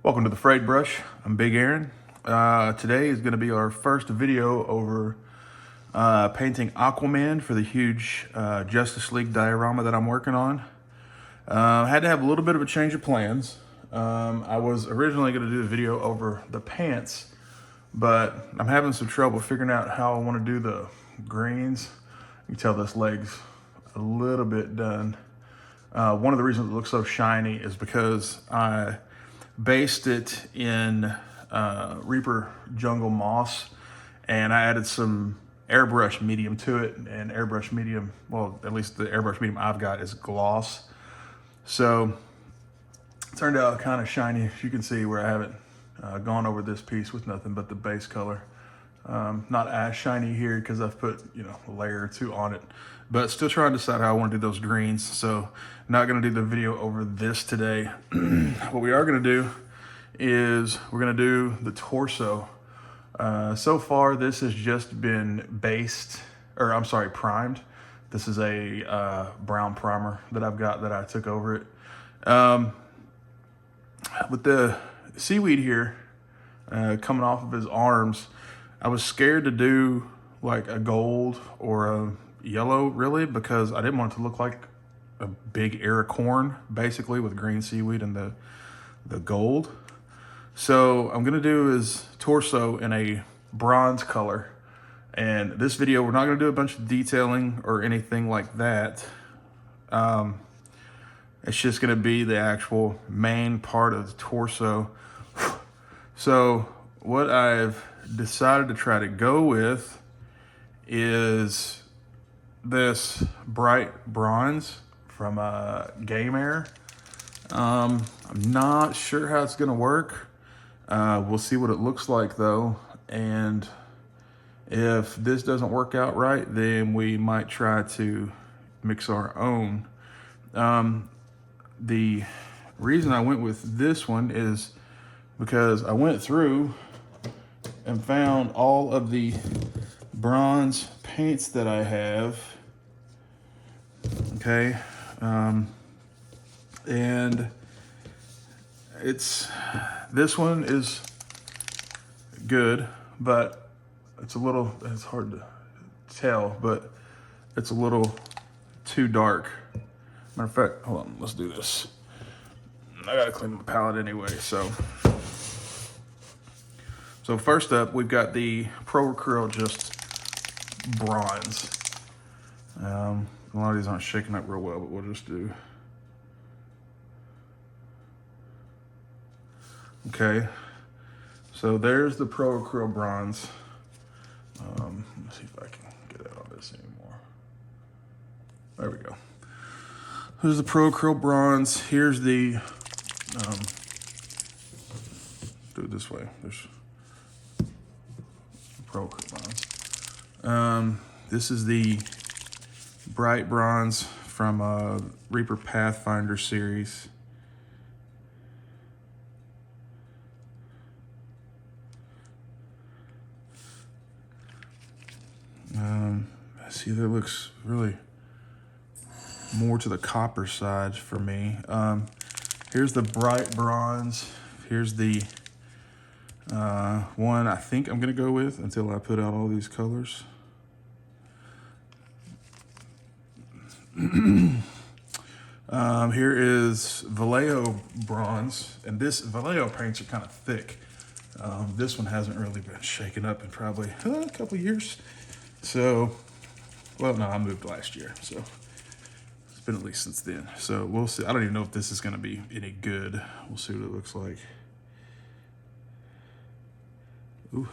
Welcome to the Frayed Brush. I'm Big Aaron. Today is going to be our first video over painting Aquaman for the huge Justice League diorama that I'm working on. I had to have a little bit of a change of plans. I was originally going to do a video over the pants, but I'm having some trouble figuring out how I want to do the greens. You can tell this leg's a little bit done. One of the reasons it looks so shiny is because I based it in Reaper Jungle Moss, and I added some airbrush medium to it, and airbrush medium, well, at least the airbrush medium I've got is gloss. So it turned out kind of shiny, as you can see where I haven't gone over this piece with nothing but the base color. Not as shiny here because I've put, a layer or two on it, but still trying to decide how I want to do those greens. So not going to do the video over this today. What we are going to do is we're going to do the torso. So far, this has just been primed. This is a brown primer that I've got that I took over it. With the seaweed here coming off of his arms, I was scared to do like a gold or a yellow, really, because I didn't want it to look like a big ear of corn, basically, with green seaweed and the gold. So I'm gonna do his torso in a bronze color. And this video, we're not gonna do a bunch of detailing or anything like that. It's just gonna be the actual main part of the torso. So what I've decided to try to go with is this bright bronze from Game Air. I'm not sure how it's gonna work. We'll see what it looks like though, and if this doesn't work out right, then we might try to mix our own. The reason I went with this one is because I went through and found all of the bronze paints that I have. Okay, and this one is good, but it's hard to tell, but it's a little too dark. Matter of fact, hold on, let's do this. I gotta clean the palette anyway, so first up, we've got the Pro Recurl just bronze. A lot of these aren't shaking up real well, but we'll just do. Okay, so there's the Pro Recurl bronze. Let's see if I can get out of this anymore. There we go. There's the Pro Recurl bronze. Here's the, do it this way. There's Pro Recurl bronze. This is the bright bronze from Reaper Pathfinder series. See, that looks really more to the copper side for me. Here's the bright bronze. Here's the one I think I'm gonna go with until I put out all these colors. Here is Vallejo bronze, and this Vallejo paints are kind of thick. This one hasn't really been shaken up in probably a couple years. So, well, no, I moved last year, so it's been at least since then. So we'll see. I don't even know if this is going to be any good. We'll see what it looks like. Ooh.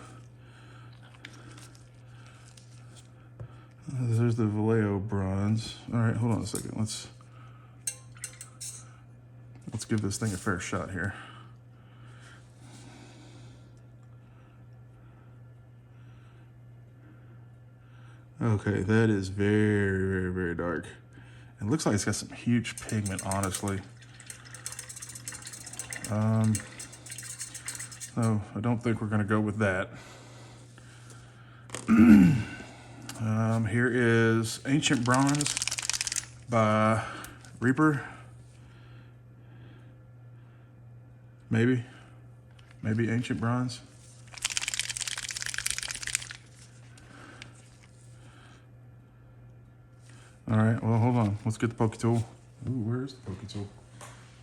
There's the Vallejo bronze. All right, hold on a second. Let's give this thing a fair shot here. Okay, that is very, very, very dark. It looks like it's got some huge pigment, honestly. So I don't think we're gonna go with that. Here is Ancient Bronze by Reaper. Maybe. maybe ancient bronze. All right, well, hold on. Let's get the Poke Tool. Ooh, where's the Poke Tool?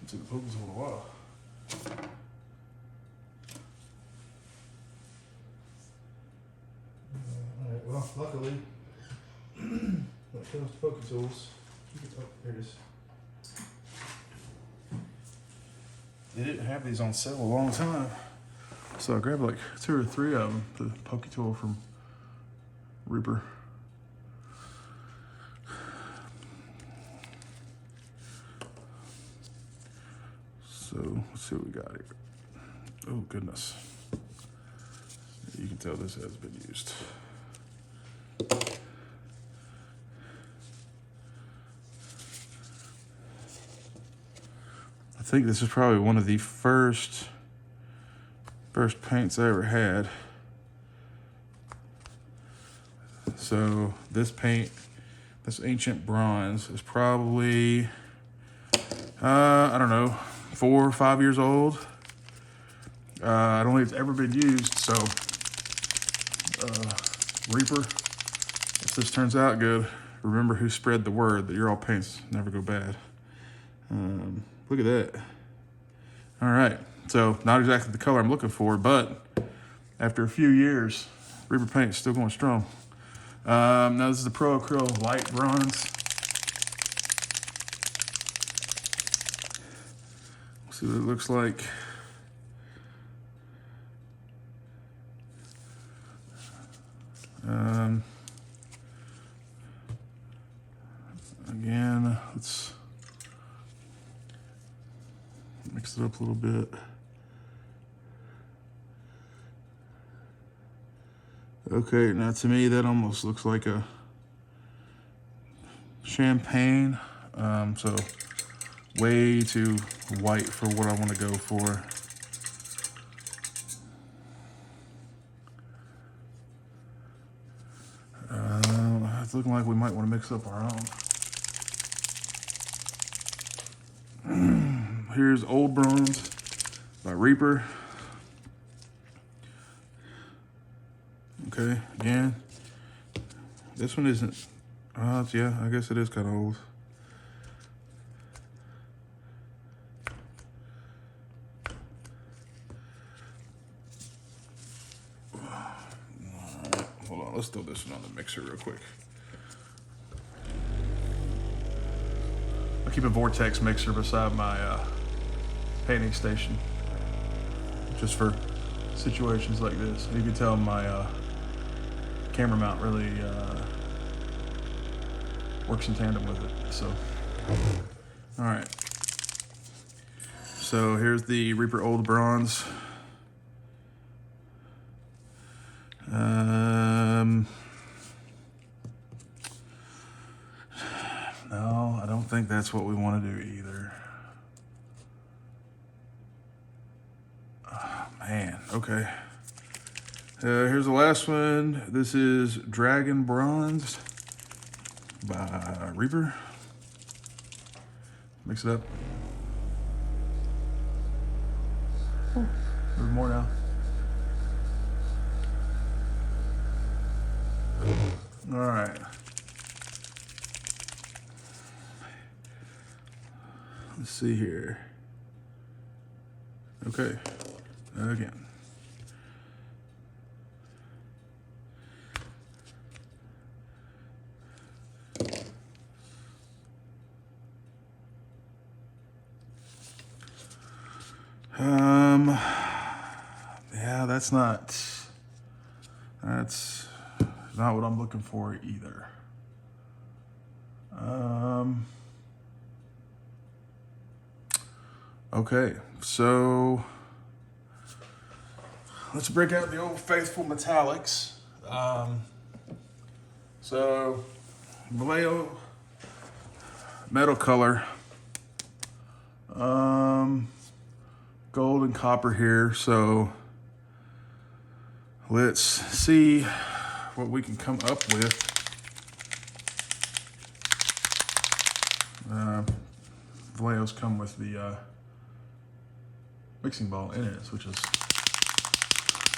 It's in the Poke Tool in a while. All right, well, luckily, when it comes to Poke Tools, oh, here it is. They didn't have these on sale a long time. So I grabbed like 2 or 3 of them, the Poke Tool from Reaper. So let's see what we got here. Oh goodness. You can tell this has been used. I think this is probably one of the first paints I ever had. So this paint, this ancient bronze, is probably, I don't know, 4 or 5 years old. I don't think it's ever been used, so Reaper, if this turns out good, remember who spread the word that your all paints never go bad. Look at that. All right, so not exactly the color I'm looking for, but after a few years, Reaper paint is still going strong. Now this is the Pro Acryl Light Bronze. We'll see what it looks like. Again, let's mix it up a little bit. Okay, now to me that almost looks like a champagne, so way too white for what I want to go for. It's looking like we might want to mix up our own. Here's Old Bronze by Reaper. Okay, again, this one isn't, yeah, I guess it is kind of old. All right, hold on, let's throw this one on the mixer real quick. I keep a Vortex mixer beside my painting station, just for situations like this. You can tell my camera mount really works in tandem with it. So, all right. So here's the Reaper Old Bronze. No, I don't think that's what we want to do either. Oh, man, okay. Here's the last one. This is Dragon Bronze by Reaper. Mix it up. Oh, there's more now. All right. Let's see here. Okay, again. Yeah, that's not what I'm looking for either. Okay, so let's break out the old faithful metallics. So Vallejo metal color, gold and copper here. So let's see what we can come up with. Vallejos come with the mixing ball in it, which is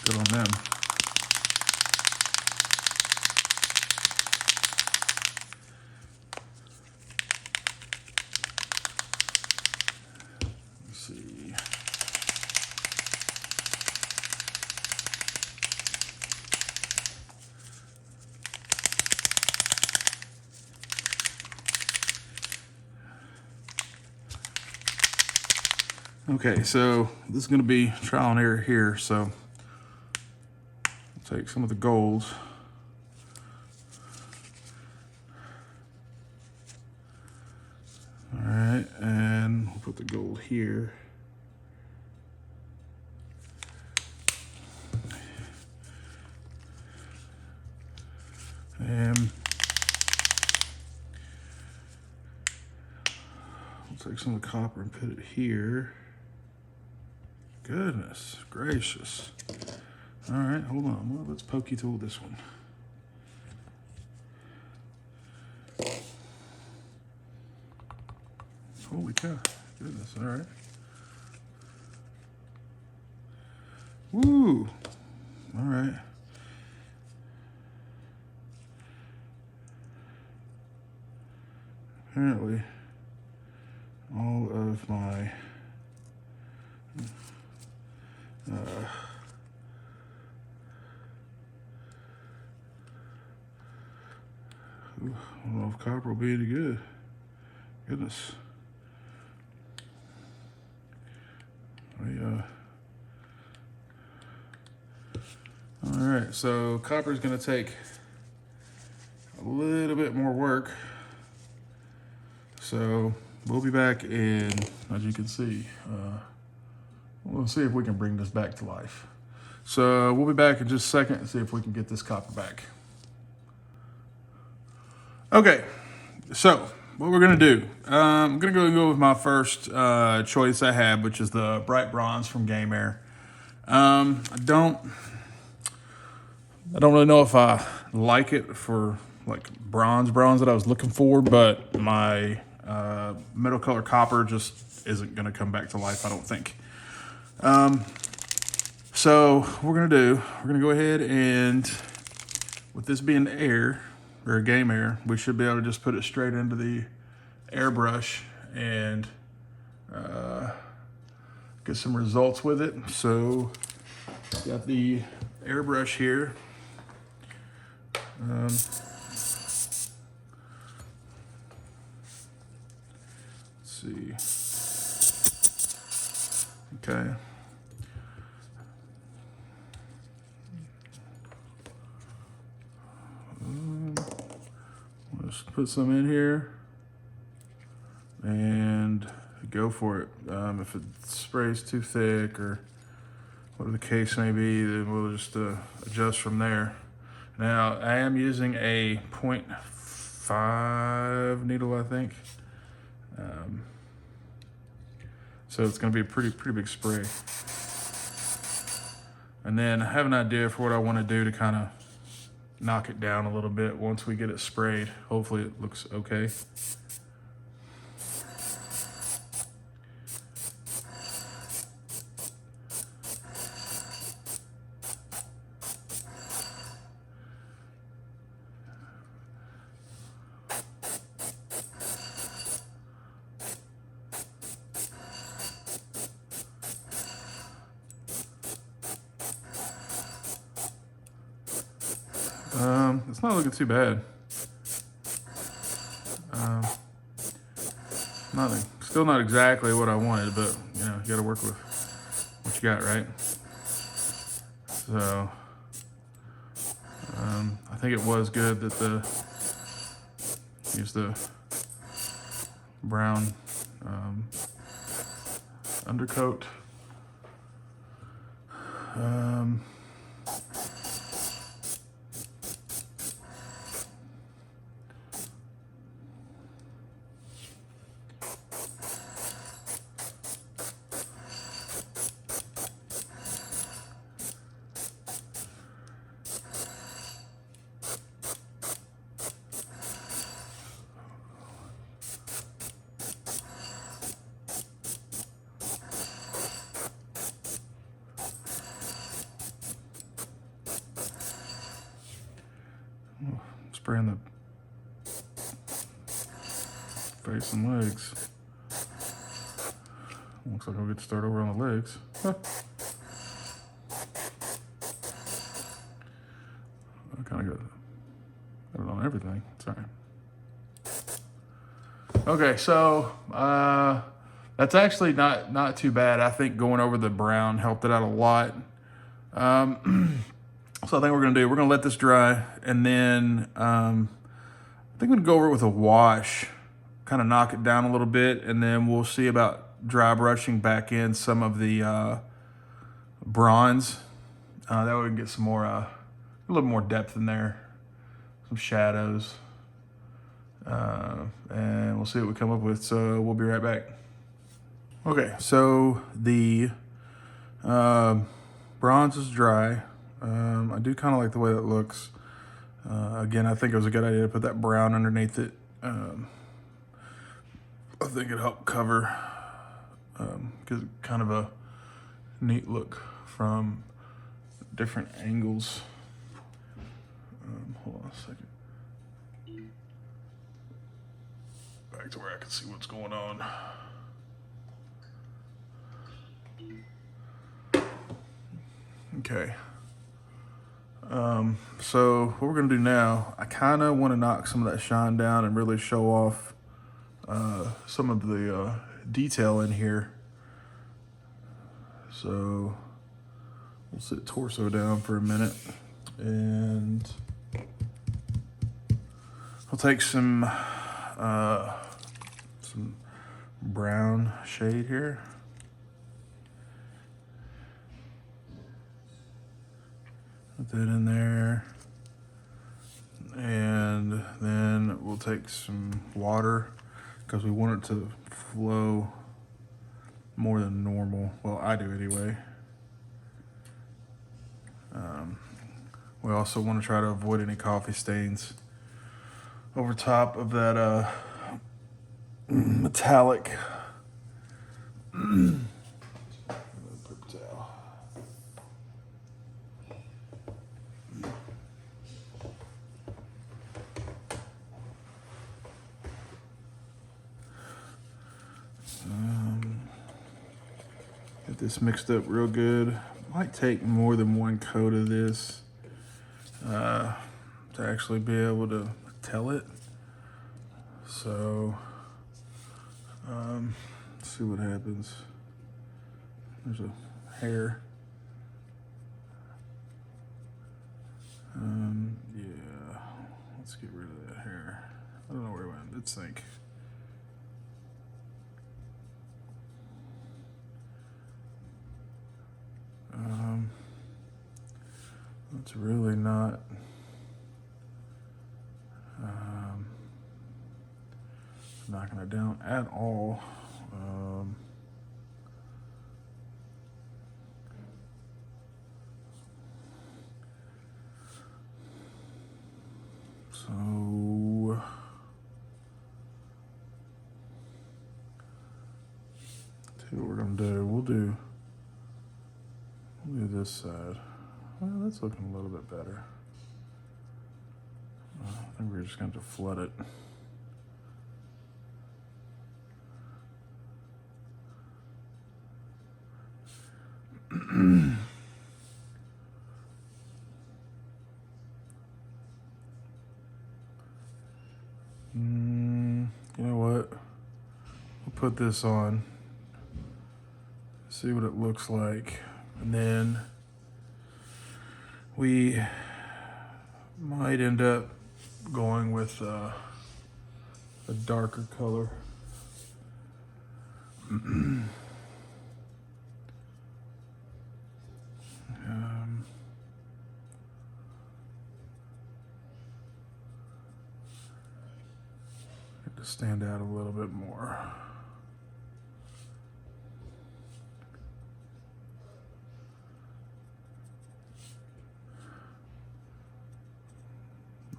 Good on them. Let's see. Okay, so this is going to be trial and error here. So I'll take some of the golds. All right, and we'll put the gold here. And we'll take some of the copper and put it here. Goodness gracious. All right, hold on. Well, let's pokey tool this one. Holy cow. Goodness, all right. Woo. All right. Apparently, all of my I don't know if copper will be any good. Goodness. All right, so copper is going to take a little bit more work. So we'll be back in, as you can see, we'll see if we can bring this back to life. So we'll be back in just a second and see if we can get this copper back. Okay, so what we're gonna do, I'm gonna go with my first choice I have, which is the bright bronze from Game Air. I don't really know if I like it for like bronze that I was looking for, but my middle color copper just isn't gonna come back to life, I don't think. So what we're gonna go ahead and, with this being air, or Game Air, we should be able to just put it straight into the airbrush and get some results with it. So got the airbrush here. Let's see. Okay. Let's put some in here and go for it. If it sprays too thick or whatever the case may be, then we'll just adjust from there. Now, I am using a 0.5 needle, I think. So it's going to be a pretty big spray. And then I have an idea for what I want to do to kind of knock it down a little bit once we get it sprayed. Hopefully it looks okay. It's not looking too bad. Still not exactly what I wanted, but you know, you got to work with what you got, right? So I think it was good that use the brown undercoat. spraying the face and legs. Looks like I'll get to start over on the legs. Huh. I kind of got it on everything. Sorry. Okay, so that's actually not too bad. I think going over the brown helped it out a lot. So I think we're gonna let this dry, and then I think I'm gonna go over it with a wash, kind of knock it down a little bit, and then we'll see about dry brushing back in some of the bronze. That way we can get some more, a little more depth in there, some shadows, and we'll see what we come up with. So we'll be right back. Okay, so the bronze is dry. I do kind of like the way that looks. Again, I think it was a good idea to put that brown underneath it. I think it helped cover, because it's kind of a neat look from different angles. Hold on a second. Back to where I can see what's going on. Okay. So what we're gonna do now, I kind of want to knock some of that shine down and really show off some of the detail in here. So we'll sit torso down for a minute, and I'll take some brown shade here. Put that in there, and then we'll take some water because we want it to flow more than normal. Well, I do anyway. We also want to try to avoid any coffee stains over top of that metallic paper towel. Get this mixed up real good. Might take more than one coat of this to actually be able to tell it. So let's see what happens. There's a hair. Yeah, let's get rid of that hair. I don't know where it went. Let's think. It's really not knocking it down at all. So see what we're gonna do. We'll do this side. Well, that's looking a little bit better. I think we're just going to flood it. You know what? We'll put this on, see what it looks like, and then we might end up going with a darker color. To stand out a little bit more.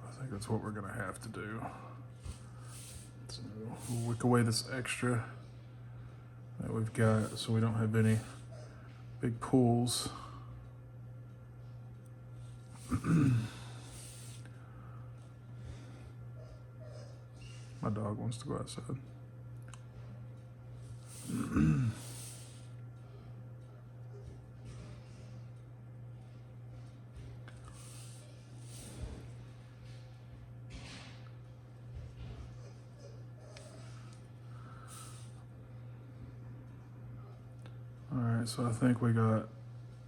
I think that's what we're gonna have to do. So we'll wick away this extra that we've got so we don't have any big pools. My dog wants to go outside. All right, so I think we got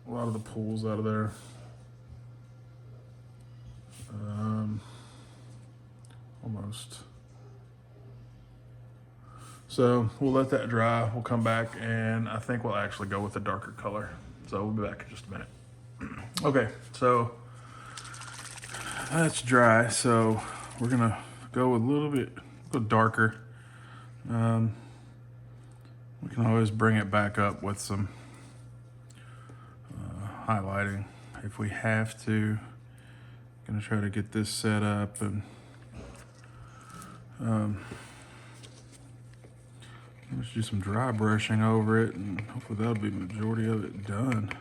a lot of the pools out of there. Almost. So we'll let that dry. We'll come back and I think we'll actually go with a darker color. So we'll be back in just a minute. Okay, so that's dry. So we're gonna go a little bit darker. We can always bring it back up with some highlighting if we have to. Gonna try to get this set up and let's do some dry brushing over it, and hopefully that'll be the majority of it done.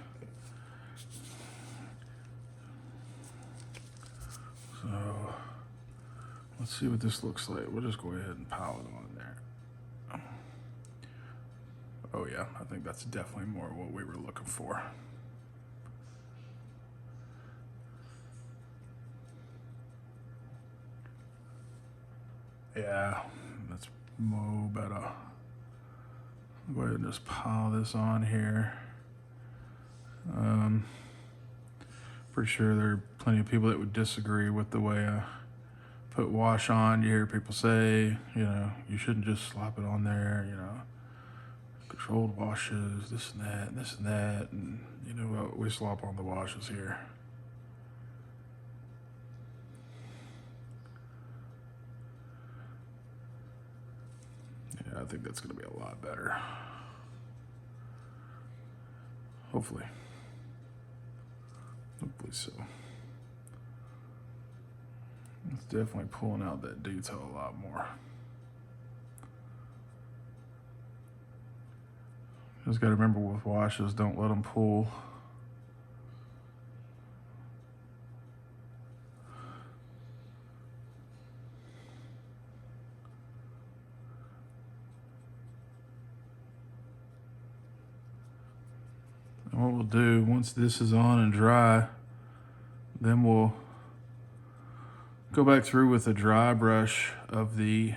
So let's see what this looks like. We'll just go ahead and pile it on there. Oh yeah, I think that's definitely more what we were looking for. Yeah, that's more better. Go ahead and just pile this on here. Pretty sure there are plenty of people that would disagree with the way I put wash on. You hear people say, you know, you shouldn't just slop it on there, you know, controlled washes, this and that, and this and that, and you know what, we slop on the washes here. Yeah, I think that's gonna be a lot better. Hopefully. Hopefully so. It's definitely pulling out that detail a lot more. Just gotta remember with washes, don't let them pull. And what we'll do, once this is on and dry, then we'll go back through with a dry brush of the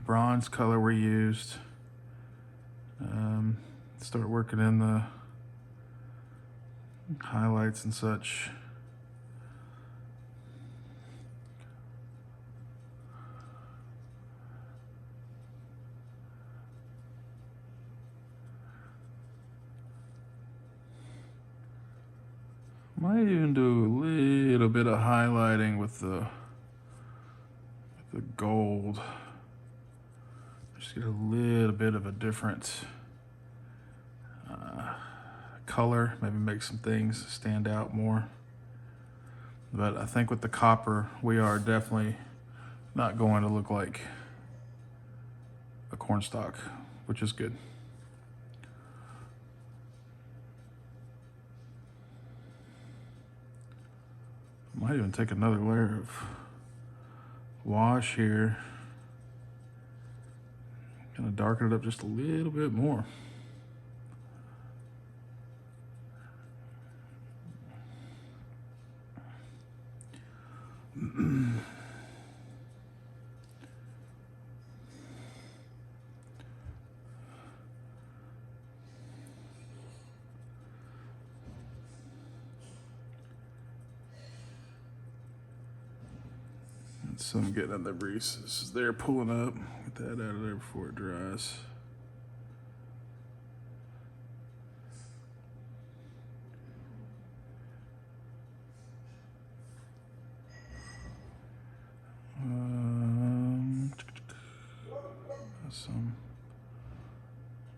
bronze color we used. Start working in the highlights and such. Might even do a little bit of highlighting with the gold. Just get a little bit of a different color, maybe make some things stand out more. But I think with the copper, we are definitely not going to look like a cornstalk, which is good. Might even take another layer of wash here. Kind of darken it up just a little bit more. Some getting on the creases. They're pulling up. Get that out of there before it dries.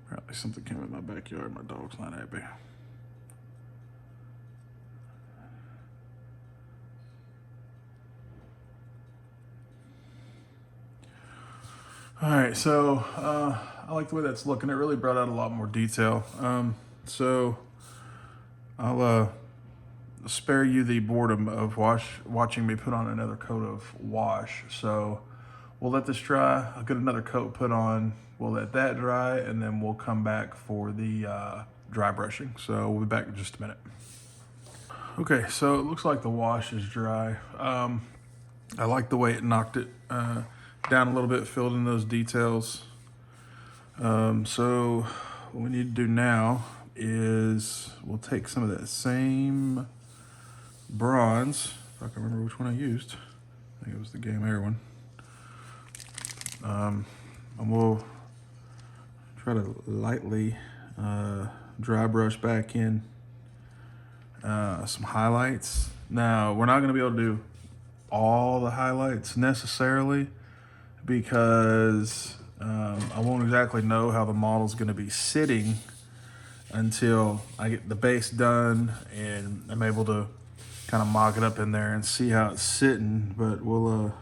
Apparently something came in my backyard. My dog's not happy. All right, so I like the way that's looking. It really brought out a lot more detail. So I'll spare you the boredom of watching me put on another coat of wash. So we'll let this dry. I'll get another coat put on. We'll let that dry, and then we'll come back for the dry brushing. So we'll be back in just a minute. Okay, so it looks like the wash is dry. I like the way it knocked it down a little bit, filled in those details. So what we need to do now is we'll take some of that same bronze, if I can remember which one I used. I think it was the Game Air one. And we'll try to lightly dry brush back in some highlights. Now, we're not going to be able to do all the highlights necessarily because I won't exactly know how the model's going to be sitting until I get the base done and I'm able to kind of mock it up in there and see how it's sitting. But we'll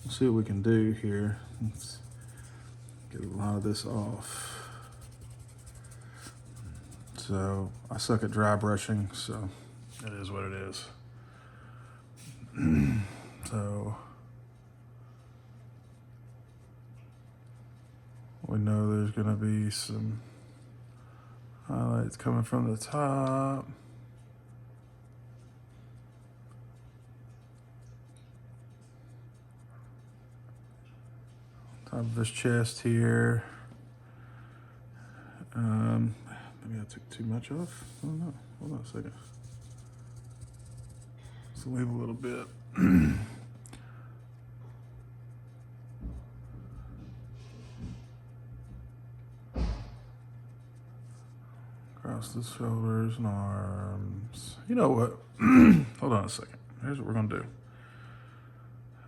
see what we can do here. Let's get a lot of this off. So I suck at dry brushing, so it is what it is. So we know there's gonna be some highlights coming from the top. Top of his chest here. Maybe I took too much off. I don't know. Hold on a second. Let's leave a little bit. Across the shoulders and arms. You know what? Hold on a second. Here's what we're gonna do.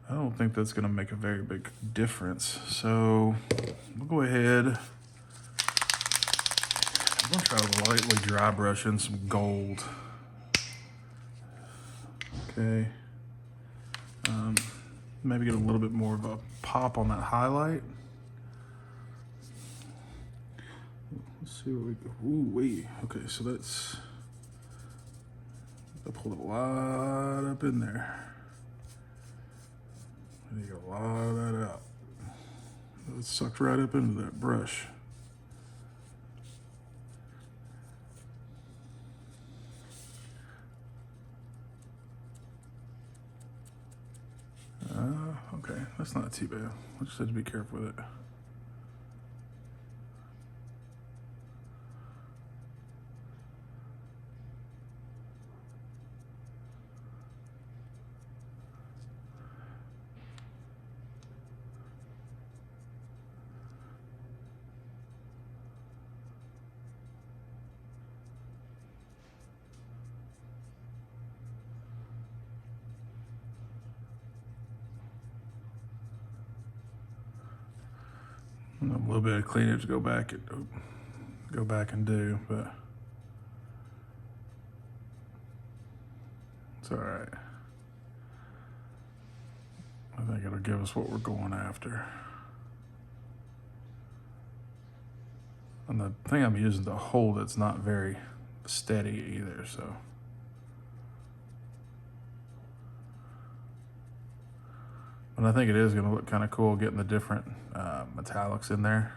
I don't think that's gonna make a very big difference. So we'll go ahead. I'm gonna try to lightly dry brush in some gold. Okay. Maybe get a little bit more of a pop on that highlight. Let's see what we go. Ooh, wait. Okay, so that's. I pulled a lot up in there. I need to get a lot of that out. It sucked right up into that brush. Okay, that's not too bad. I just have to be careful with it. A little bit of cleanup to go back and do, but it's all right. I think it'll give us what we're going after. And the thing I'm using to hold it's not very steady either, so. And I think it is going to look kind of cool getting the different metallics in there.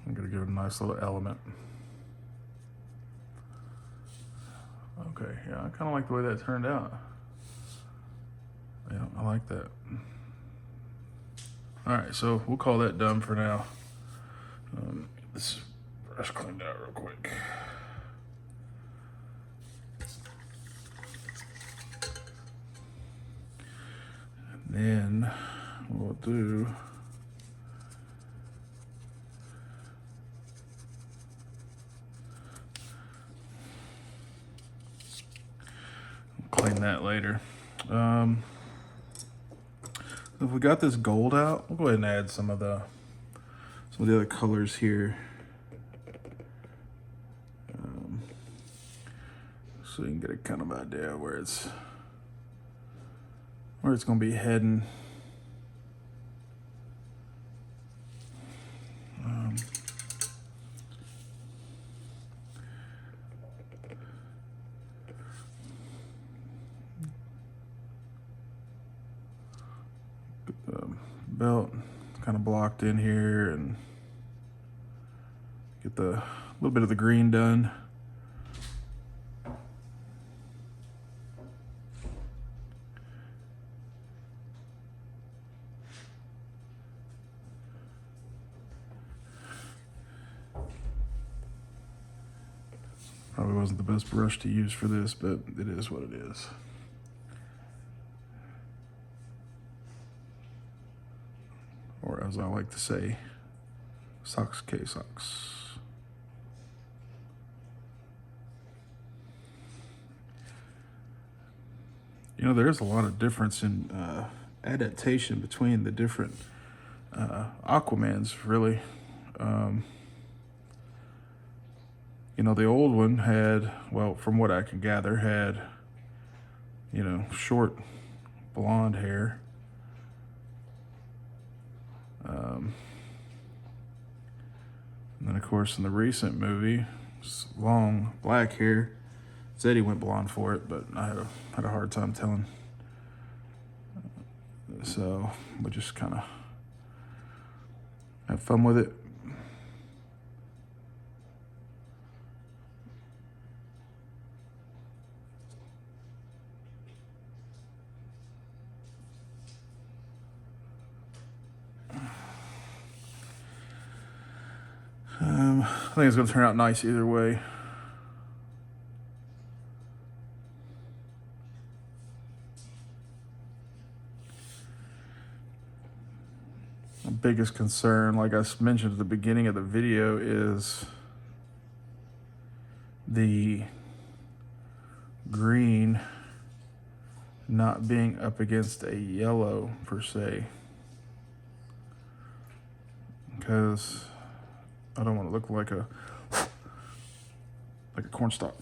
I'm going to give it a nice little element. Okay, yeah, I kind of like the way that turned out. Yeah, I like that. All right, so we'll call that done for now. Get this brush cleaned out real quick. Then what we'll do clean that later. If we got this gold out, we'll go ahead and add some of the other colors here. So you can get a kind of idea where it's going to be heading. belt kind of blocked in here, and get the little bit of the green done. Probably wasn't the best brush to use for this, but it is what it is. Or as I like to say, socks K socks. You know, there's a lot of difference in adaptation between the different Aquamans, really. You know, the old one had, well, from what I can gather, had, you know, short blonde hair. And then, of course, in the recent movie, it's long black hair. Said he went blonde for it, but I had a hard time telling. So we just kind of have fun with it. I think it's going to turn out nice either way. The biggest concern, like I mentioned at the beginning of the video, is the green not being up against a yellow per se, because I don't want to look like a cornstalk.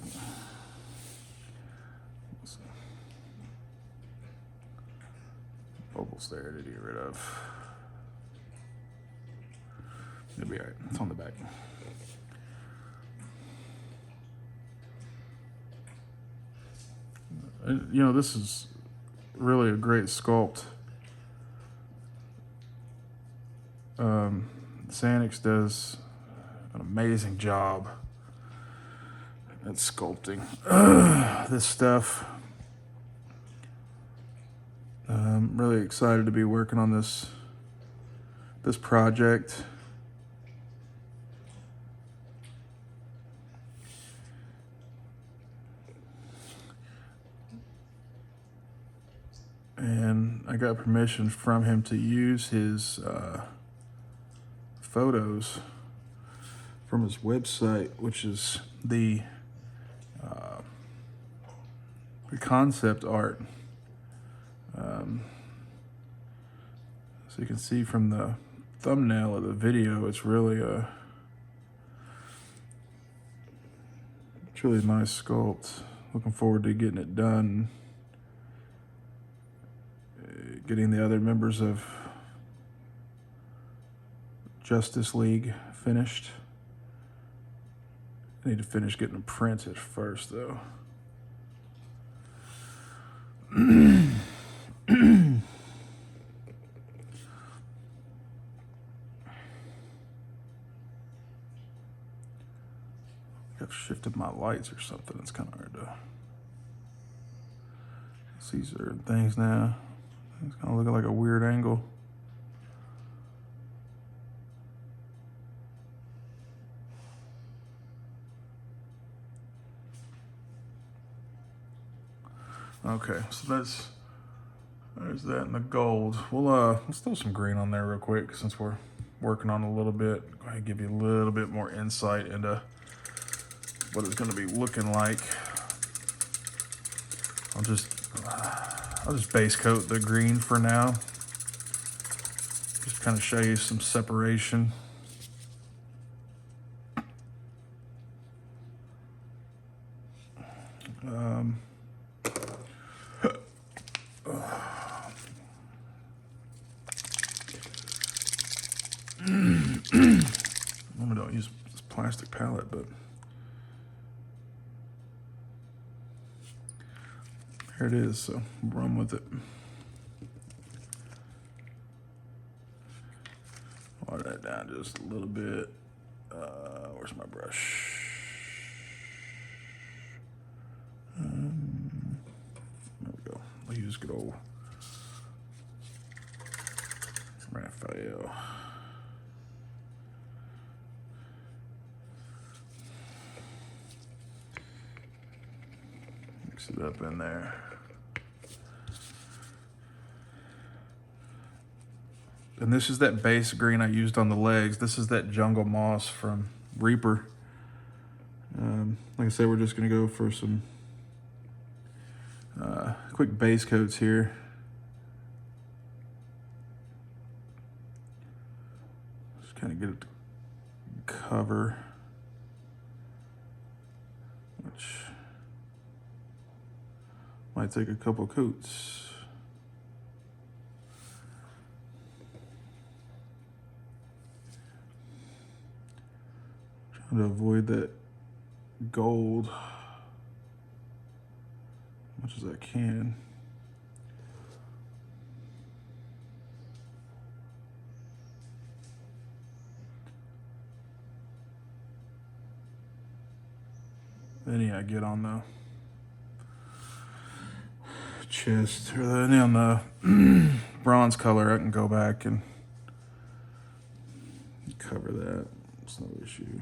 Bubbles there to get rid of. It'll be all right. It's on the back. You know, this is really a great sculpt. Sanix does an amazing job at sculpting this stuff. I'm really excited to be working on this project. And I got permission from him to use his photos from his website, which is the concept art. So you can see from the thumbnail of the video, it's really a nice sculpt. Looking forward to getting it done, getting the other members of Justice League finished. I need to finish getting them printed first, though. I've shifted my lights or something. It's kind of hard to see certain things now. It's kind of looking like a weird angle. Okay, so there's that in the gold. Let's throw some green on there real quick since we're working on it a little bit. Go ahead and give you a little bit more insight into what it's going to be looking like. I'll just base coat the green for now. Just kind of show you some separation. I don't use this plastic palette, but here it is, so run with it. water that down just a little bit. Where's my brush? There we go. I'll use good old Raphael. Mix it up in there. And this is that base green I used on the legs. This is that jungle moss from Reaper. Like I said, we're just gonna go for some quick base coats here. Just kind of get it to cover, which might take a couple coats. Trying to avoid that gold as much as I can. Any I get on the chest or any on the bronze color, I can go back and cover that. It's no issue.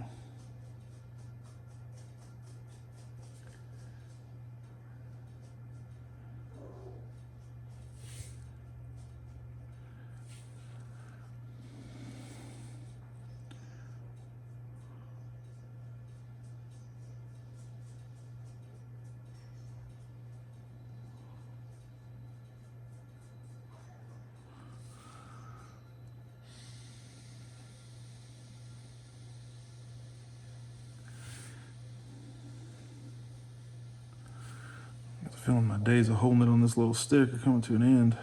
Feeling my days of holding it on this little stick are coming to an end.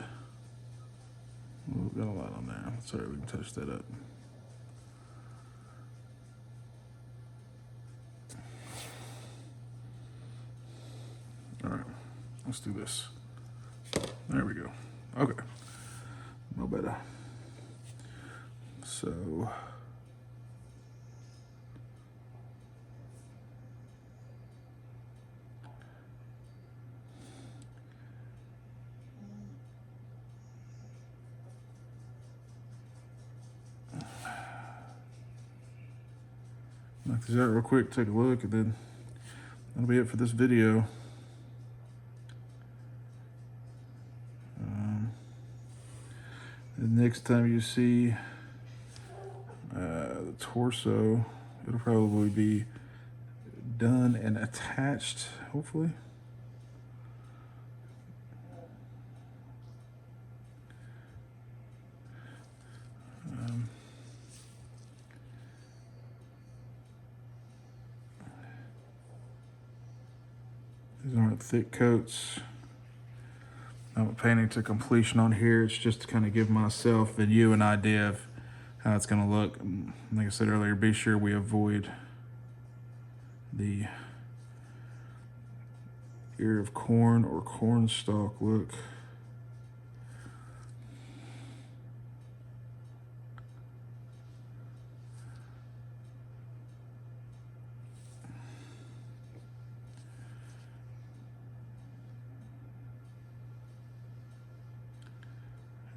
Ooh, got a lot on there. Sorry, we can touch that up. All right, let's do this. There we go. Okay, no better. So. Knock these out real quick, take a look, and then that'll be it for this video. The next time you see the torso, it'll probably be done and attached, hopefully. These aren't thick coats. I'm painting to completion on here. It's just to kind of give myself and you an idea of how it's going to look. Like I said earlier, be sure we avoid the ear of corn or corn stalk look.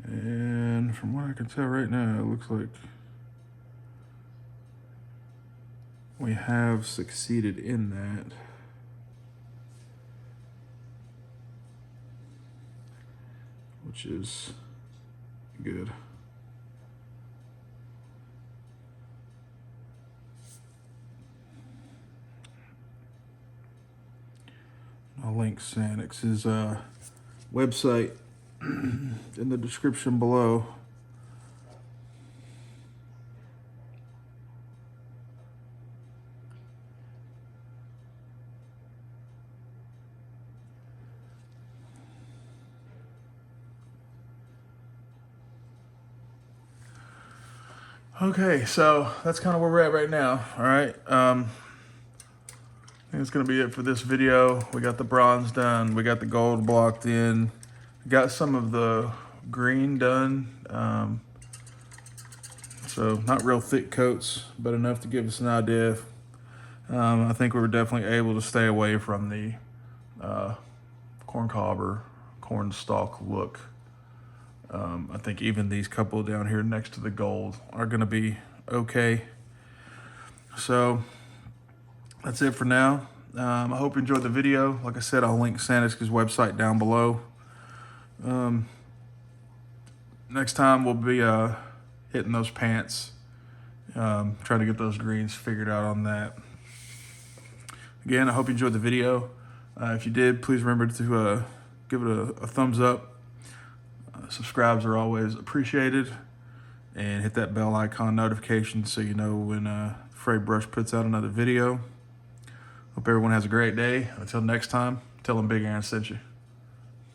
And from what I can tell right now, it looks like we have succeeded in that. Which is good. I'll link Sanix's website in the description below. Okay, so that's kind of where we're at right now. All right, I think it's gonna be it for this video. We got the bronze done, we got the gold blocked in, got some of the green done. So not real thick coats, but enough to give us an idea. I think we were definitely able to stay away from the corn cob or corn stalk look. I think even these couple down here next to the gold are gonna be okay. So that's it for now. I hope you enjoyed the video. Like I said, I'll link Sandisk's website down below. Next time we'll be hitting those pants, trying to get those greens figured out on that. Again, I hope you enjoyed the video. If you did, please remember to give it a thumbs up. Subscribes are always appreciated. And hit that bell icon notification so you know when Airbrush puts out another video. Hope everyone has a great day. Until next time, tell them Big Aaron sent you.